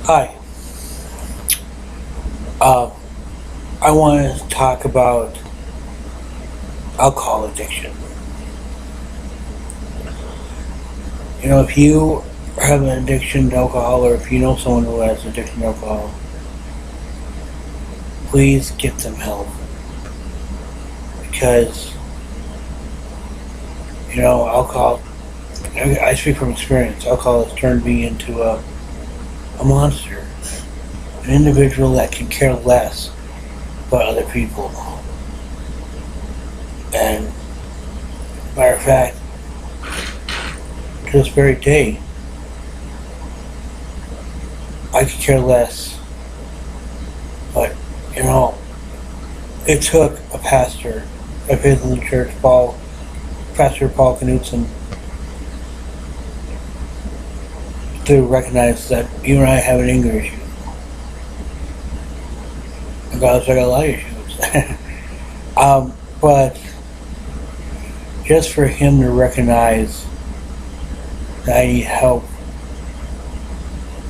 Hi. Uh, I want to talk about alcohol addiction. If you have an addiction to alcohol, or if you know someone who has addiction to alcohol, please get them help. Because, alcohol, I speak from experience, alcohol has turned me into a monster. An individual that can care less about other people. And, matter of fact, to this very day, I could care less. But, it took a pastor, a faith in the church, Pastor Paul Knutson, to recognize that you and I have an anger issue. Regardless, I got a lot of issues. But just for him to recognize that I need help,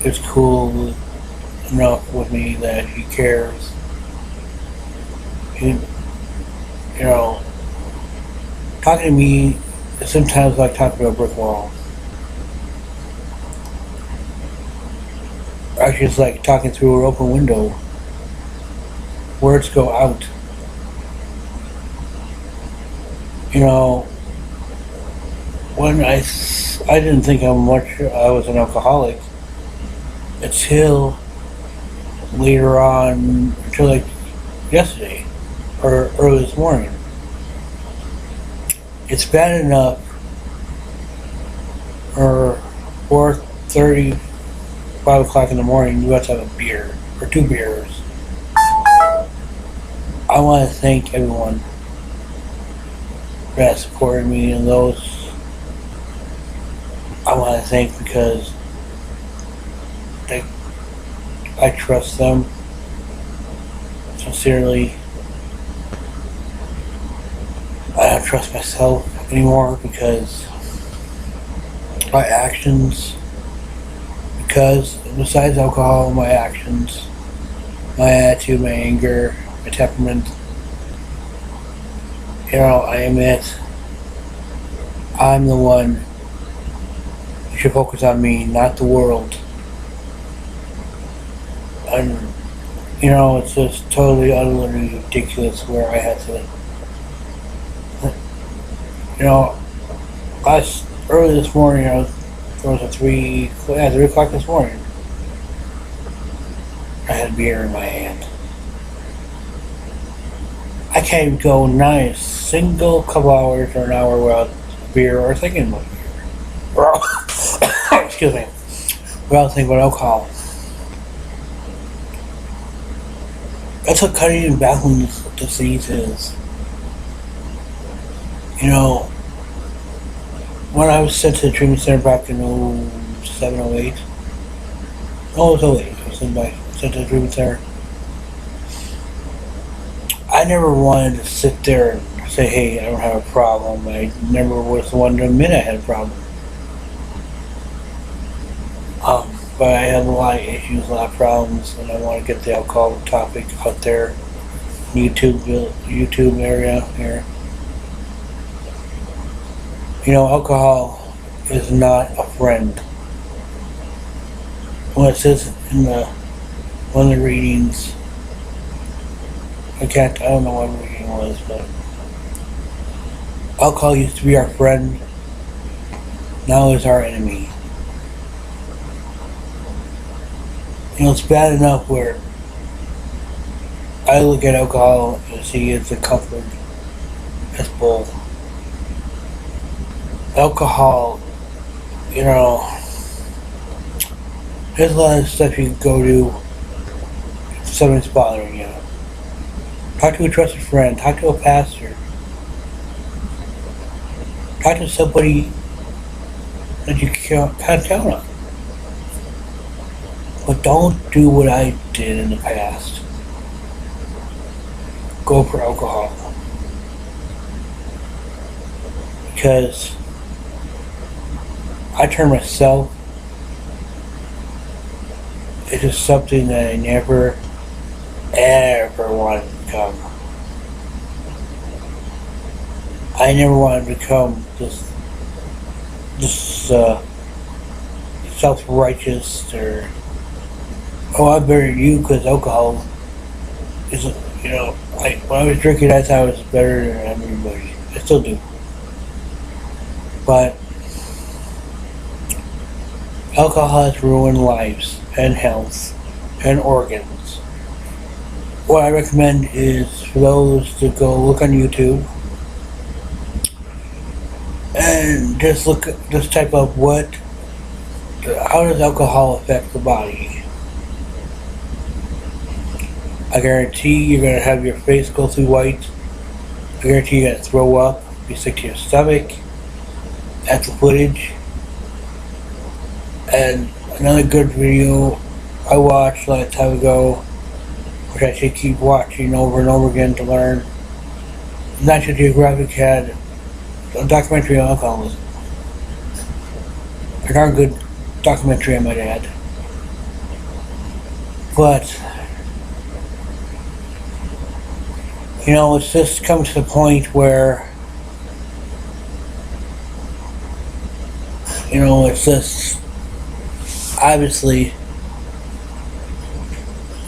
it's cool enough with me that he cares. He, talking to me is sometimes like talking to a brick wall. Actually, it's like talking through an open window. Words go out. When I didn't think how much I was an alcoholic until later on, until like yesterday or early this morning. It's bad enough or 4:30, 5 o'clock in the morning, you have to have a beer or two beers. I want to thank everyone that supported me, and those I want to thank because I trust them sincerely. I don't trust myself anymore because my actions, because besides alcohol, my actions, my attitude, my anger, my temperament, I admit I'm the one. You should focus on me, not the world. And it's just totally, utterly ridiculous where I had to. Early this morning, there was a 3 o'clock this morning. I had beer in my hand. I can't even go not a single couple hours or an hour without beer or thinking about beer. Excuse me. Without thinking about alcohol. That's what cutting and battling disease is. When I was sent to the treatment center back in 07, 08. No, it was 08. I was sent to the treatment center. I never wanted to sit there and say, hey, I don't have a problem. I never was the one to admit I had a problem. But I have a lot of issues, a lot of problems, and I want to get the alcohol topic out there. YouTube area here. Alcohol is not a friend. Well, it says in one of the readings, I don't know what reading it was, but alcohol used to be our friend, now is our enemy. It's bad enough where I look at alcohol and see it's a comfort, it's bull. Alcohol, there's a lot of stuff you can go to if something's bothering you. Talk to a trusted friend, talk to a pastor, talk to somebody that you can't count on. But don't do what I did in the past. Go for alcohol. Because I turned myself it's just something that I never ever wanted to become. I never wanted to become this self-righteous or, oh, I'm better than you because alcohol isn't, when I was drinking, I thought I was better than everybody. I still do. But alcohol has ruined lives and health and organs. What I recommend is for those to go look on YouTube and just type up how does alcohol affect the body? I guarantee you're going to have your face go through white. I guarantee you're going to throw up, be sick to your stomach. That's the footage. And another good video I watched a long time ago, which I should keep watching over and over again to learn. National Geographic had a documentary on alcoholism. A darn good documentary, I might add. But it's just come to the point where, it's just, obviously,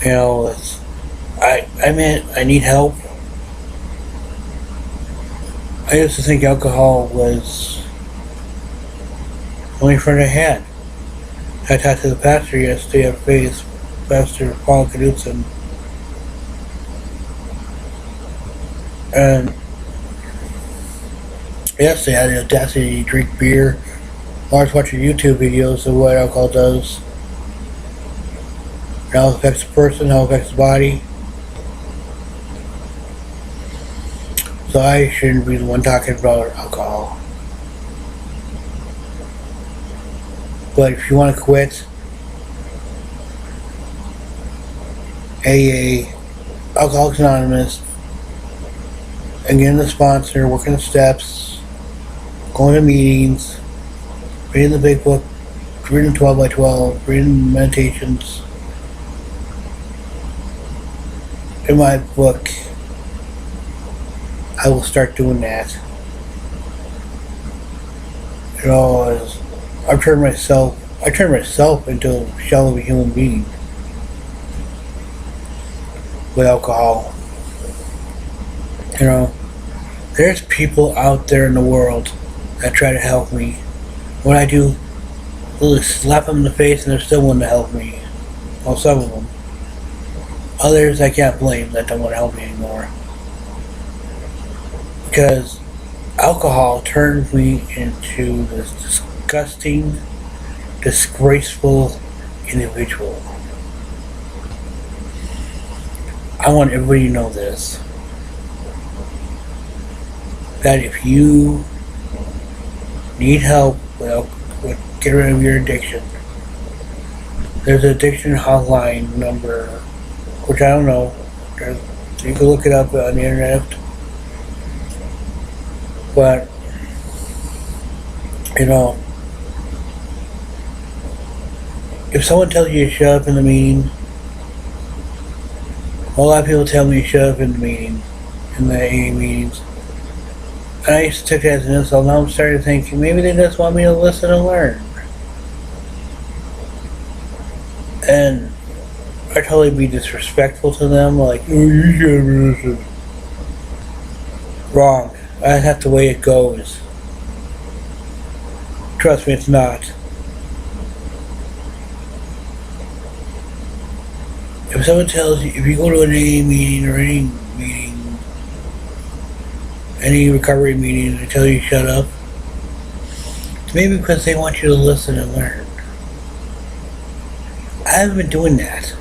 I need help. I used to think alcohol was the only friend I had. I talked to the pastor yesterday at Faith, Pastor Paul Knudsen. And yesterday I had the audacity to drink beer. I was watching YouTube videos of what alcohol does. How it affects the person, how it affects the body. So I shouldn't be the one talking about alcohol. But if you want to quit, AA, Alcoholics Anonymous, and getting the sponsor, working the steps, going to meetings, reading the big book, reading 12 by 12, reading meditations. In my book, I will start doing that. I turned myself into a shell of a human being with alcohol. There's people out there in the world that try to help me. What I do, I'll slap them in the face and they're still willing to help me. Well, some of them. Others I can't blame that don't want to help me anymore. Because alcohol turned me into this disgusting, disgraceful individual. I want everybody to know this. That if you need help with getting rid of your addiction, there's an addiction hotline number, which I don't know. You can look it up on the internet. But, if someone tells you to shut up in the meeting, a lot of people tell me to shut up in the meeting, in the AA meetings. And I used to take that as an insult. Now I'm starting to think maybe they just want me to listen and learn. And I totally be disrespectful to them, like, oh, you should listen. Wrong. That's not the way it goes. Trust me, it's not. If someone tells you, if you go to an AA meeting or any meeting, any recovery meeting, they tell you to shut up, it's maybe because they want you to listen and learn. I haven't been doing that.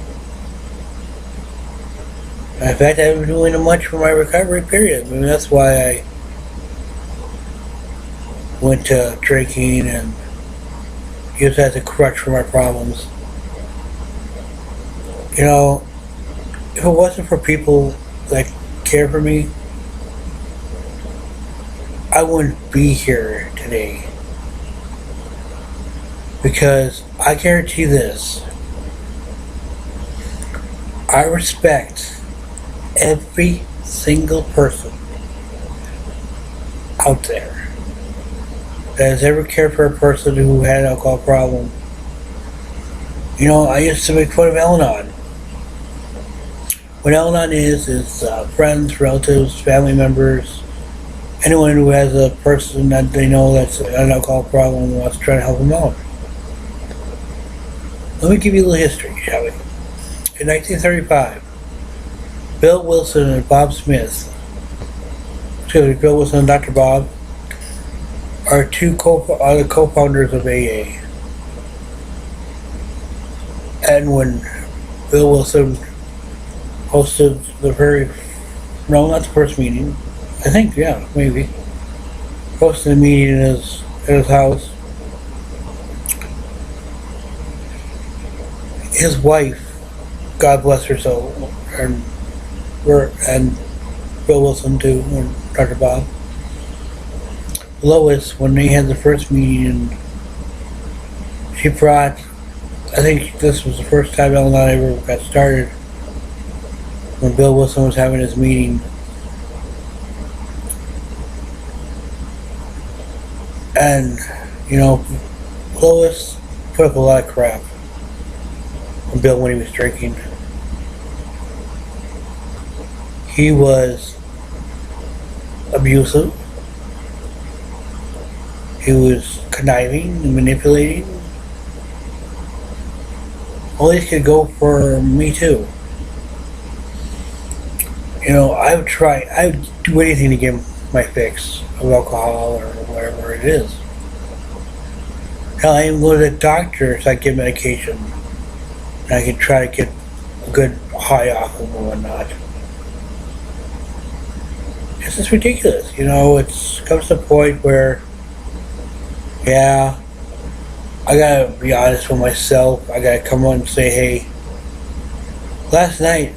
In fact, I haven't been doing much for my recovery period. That's why I went to drinking and used that as a crutch for my problems. If it wasn't for people that care for me, I wouldn't be here today. Because I guarantee this, I respect every single person out there that has ever cared for a person who had an alcohol problem. You know, I used to make fun of Al-Anon. What Al-Anon is friends, relatives, family members, anyone who has a person that they know that's an alcohol problem and wants to try to help them out. Let me give you a little history, shall we? In 1935, Bill Wilson and Bob Smith, Bill Wilson and Dr. Bob, are the co-founders of AA. And when Bill Wilson hosted not the first meeting, I think, yeah, maybe, hosted a meeting at his house, his wife, God bless her soul, and Bill Wilson too, and Dr. Bob, Lois, when they had the first meeting, she brought, I think this was the first time Al-Anon ever got started, when Bill Wilson was having his meeting. And, you know, Lois put up a lot of crap on Bill when he was drinking. He was abusive. He was conniving and manipulating. All these could go for me too. You know, I would do anything to get my fix of alcohol or whatever it is. Hell, I even go to the doctor so I get medication. And I can try to get a good high off them and whatnot. It's just ridiculous, you know, it comes to a point where, yeah, I gotta be honest with myself. I gotta come on and say, hey, last night,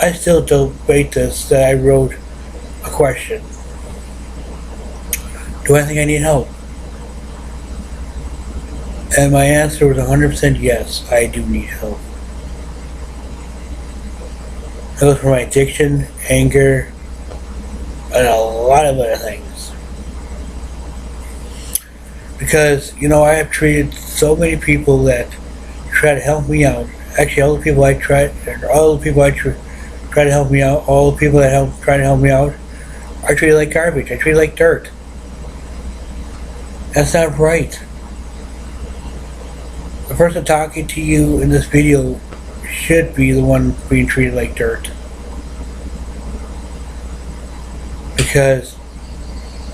I still debate this, that I wrote a question. Do I think I need help? And my answer was 100% yes, I do need help. It goes for my addiction, anger, and a lot of other things. Because, you know, I have treated so many people that try to help me out. Actually, all the people I try to help me out, all the people that try to help me out, I treat it like garbage. I treat it like dirt. That's not right. The person talking to you in this video should be the one being treated like dirt. Because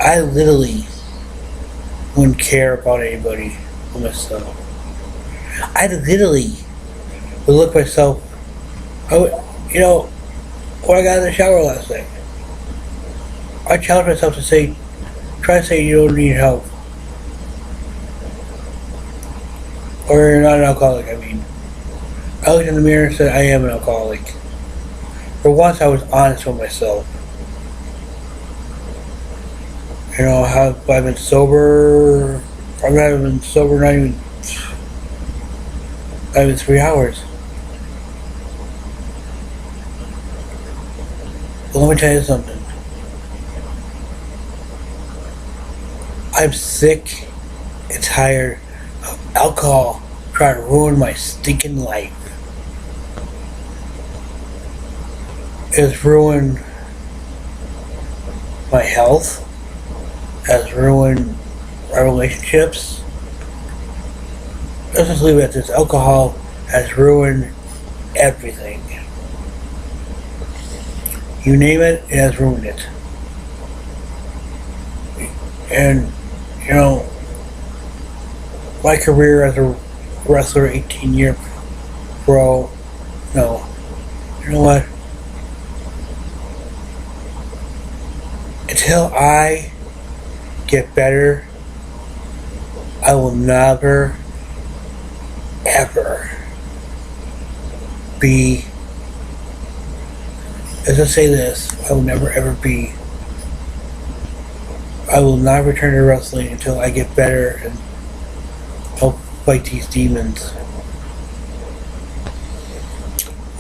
I literally wouldn't care about anybody but myself. I literally would look myself, you know, when I got in the shower last night, I challenged myself to try to say you don't need help. Or you're not an alcoholic, I mean. I looked in the mirror and said I am an alcoholic. For once I was honest with myself. You know, I've been sober, not even 3 hours. But let me tell you something. I'm sick and tired of alcohol trying to ruin my stinking life. It's ruined my health. Has ruined my relationships. Let's just leave it at this. Alcohol has ruined everything. You name it, it has ruined it. And, you know, my career as a wrestler, 18-year pro, no. You know what? Until I get better, I will never, ever be, as I say this, I will never ever be, I will not return to wrestling until I get better and help fight these demons.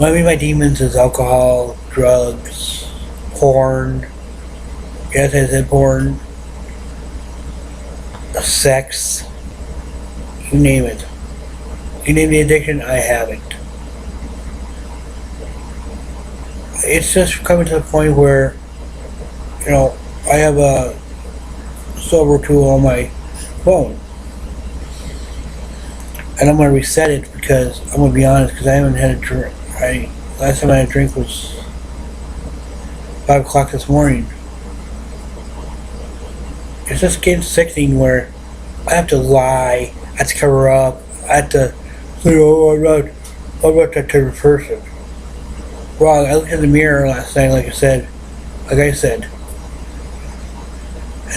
What I mean by demons is alcohol, drugs, porn. Yes, I said porn. Sex. You name it. You name the addiction, I have it. It's just coming to the point where, I have a sober tool on my phone. And I'm going to reset it because I'm going to be honest, because I haven't had a drink. Last time I had a drink was 5 o'clock this morning. It's just getting sickening where I have to lie, I have to cover up, I have to say, oh, I'm not that type of person. Well, I looked in the mirror last night, like I said, and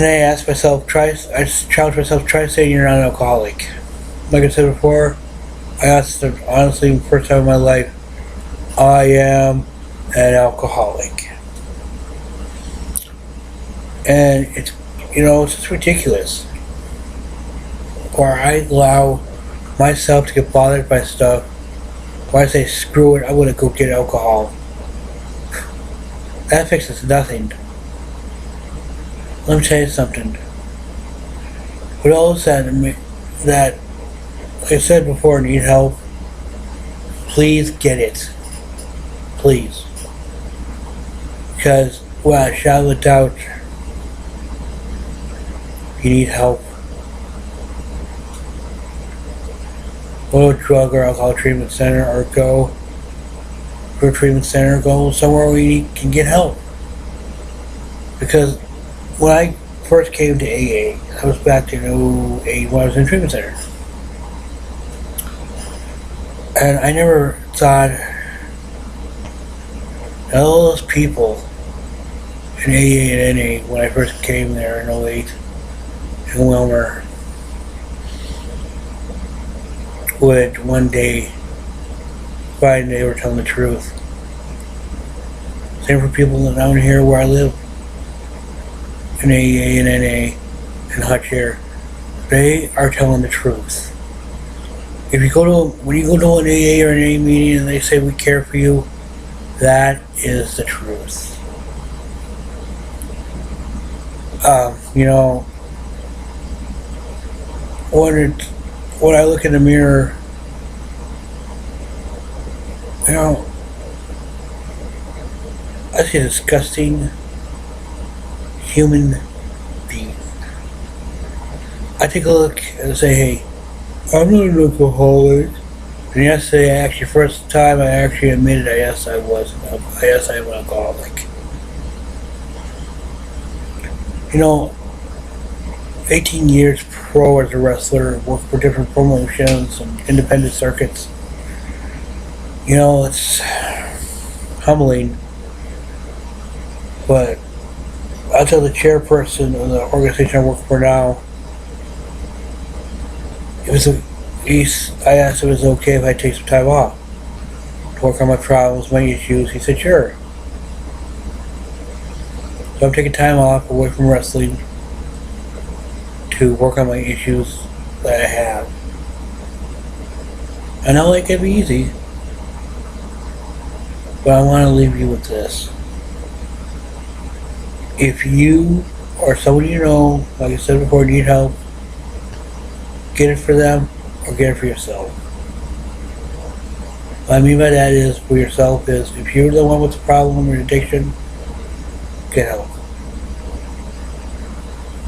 I asked myself, I just challenged myself, try saying you're not an alcoholic. Like I said before, I asked them, honestly, first time in my life, I am an alcoholic. And it's just ridiculous. Where I allow myself to get bothered by stuff, where I say, screw it, I'm going to go get alcohol. That fixes nothing. Let me tell you something. With all of that, like I said before, need help, please get it. Please. Because, without a shadow of a doubt, you need help. Go to a drug or alcohol treatment center, or go to a treatment center, go somewhere where you can get help. Because when I first came to AA, I was back in 2008 when I was in a treatment center. And I never thought all those people in AA and NA when I first came there in 2008 in Elmer would one day find they were telling the truth. Same for people down here where I live in AA and NA and Hot Chair. They are telling the truth. When you go to an AA or an NA meeting and they say we care for you, that is the truth. When I look in the mirror, I see a disgusting human being. I take a look and say, hey, I'm not an alcoholic. And yesterday, first time I actually admitted yes, I am an alcoholic. 18 years pro as a wrestler, worked for different promotions and independent circuits. It's humbling. But I'll tell the chairperson of the organization I work for now, I asked if it was okay if I take some time off to work on my problems, my issues. He said, sure. So I'm taking time off away from wrestling to work on my issues that I have. I know it can be easy, but I want to leave you with this. If you or someone you know, like I said before, need help, get it for them or get it for yourself. What I mean by that is, for yourself is, if you're the one with the problem or addiction, get help.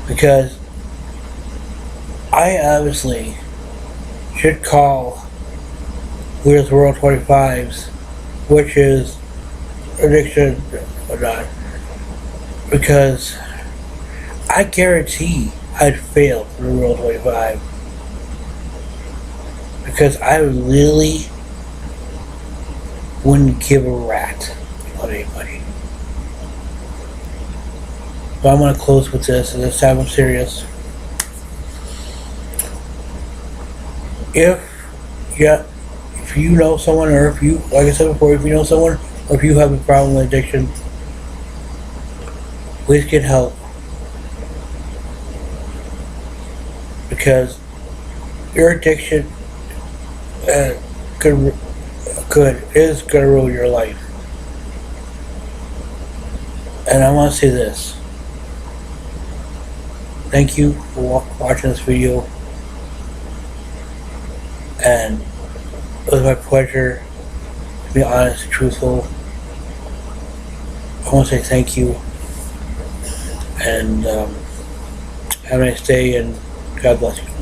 Because I obviously should call Leaders World 25s, which is addiction or not, because I guarantee I'd fail for the World 25. Because I really wouldn't give a rat about anybody. But I'm going to close with this, and this time I'm serious. If you know someone, or if you, like I said before, if you know someone, or if you have a problem with addiction, please get help. Because your addiction could good is going to ruin your life. And I want to say this. Thank you for watching this video. And it was my pleasure to be honest and truthful. I want to say thank you. And have a nice day, and God bless you.